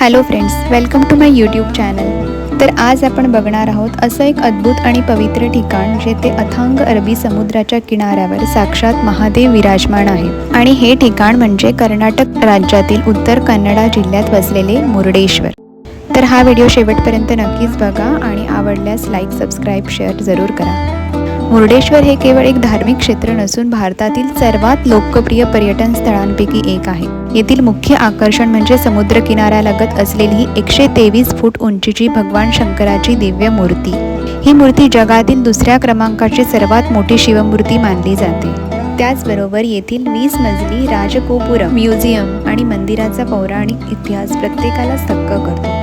Hello friends, welcome to my YouTube channel. तर आज आपण बघणार आहोत असं एक अद्भुत आणि पवित्र ठिकाण जेथे अथांग अरबी समुद्राच्या किनाऱ्यावर साक्षात महादेव विराजमान आहे। आणि हे ठिकाण म्हणजे कर्नाटक राज्यातील उत्तर कन्नडा जिल्ह्यात वसलेले मुर्डेश्वर। तर हा व्हिडिओ शेवटपर्यंत नक्कीच बघा आणि आवडल्यास लाईक, सबस्क्राईब, शेअर जरूर करा। मुर्डेश्वर हे केवळ एक धार्मिक क्षेत्र नसून भारतातील सर्वात लोकप्रिय पर्यटन स्थळांपैकी एक आहे। येथील मुख्य आकर्षण म्हणजे समुद्र किनाऱ्यालगत असलेली 123 फूट उंचीची भगवान शंकराची दिव्य मूर्ती। ही मूर्ती जगातील दुसऱ्या क्रमांकाची सर्वात मोठी शिवमूर्ती मानली जाते। त्याचबरोबर येथील 20 मजली राजगोपुरम, म्युझियम आणि मंदिराचा पौराणिक इतिहास प्रत्येकाला थक्क करतो।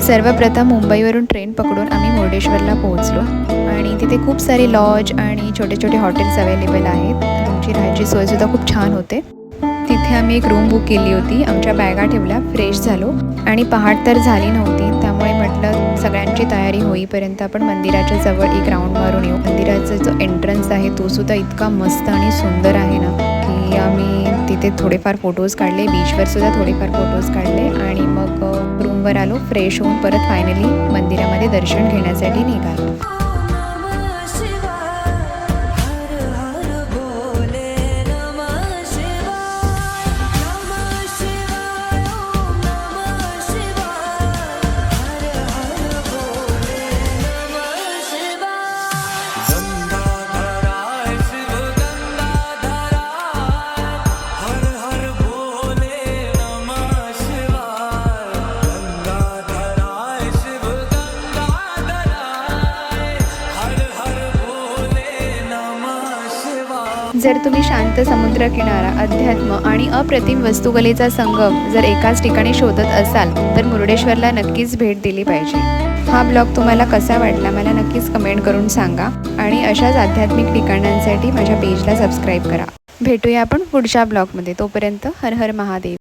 सर्वप्रथम मुंबईवरून ट्रेन पकडून आम्ही मुर्डेश्वरला पोहोचलो आणि तिथे खूप सारे लॉज आणि छोटे छोटे हॉटेल्स अवेलेबल आहेत। तुमची राहायची सोयसुद्धा खूप छान होते। तिथे आम्ही एक रूम बुक केली होती, आमच्या बॅगा ठेवल्या, फ्रेश झालो आणि पहाट तर झाली नव्हती, त्यामुळे म्हटलं सगळ्यांची तयारी होईपर्यंत आपण मंदिराच्या जवळ एक राऊंड मारून येऊ। मंदिराचा जो एंट्रन्स आहे तो सुद्धा इतका मस्त आणि सुंदर आहे ना की आम्ही तिथे थोडेफार फोटोज काढले, बीचवर सुद्धा थोडेफार फोटोज काढले आणि मग रूमवर आलो, फ्रेश होऊन परत फायनली मंदिरामध्ये दर्शन घेण्यासाठी निघालो। जर तुम्ही शांत समुद्रकिनारा, अध्यात्म आणि अप्रतिम वस्तुकलेचा संगम जर एकाच ठिकाणी शोधत असाल तर मुर्डेश्वरला नक्कीच भेट दिली पाहिजे। हा ब्लॉग तुम्हाला कसा वाटला मला नक्कीच कमेंट करून सांगा आणि अशाच आध्यात्मिक ठिकाणांसाठी माझ्या पेजला सबस्क्राईब करा। भेटूया आपण पुढच्या ब्लॉगमध्ये, तोपर्यंत हर हर महादेव।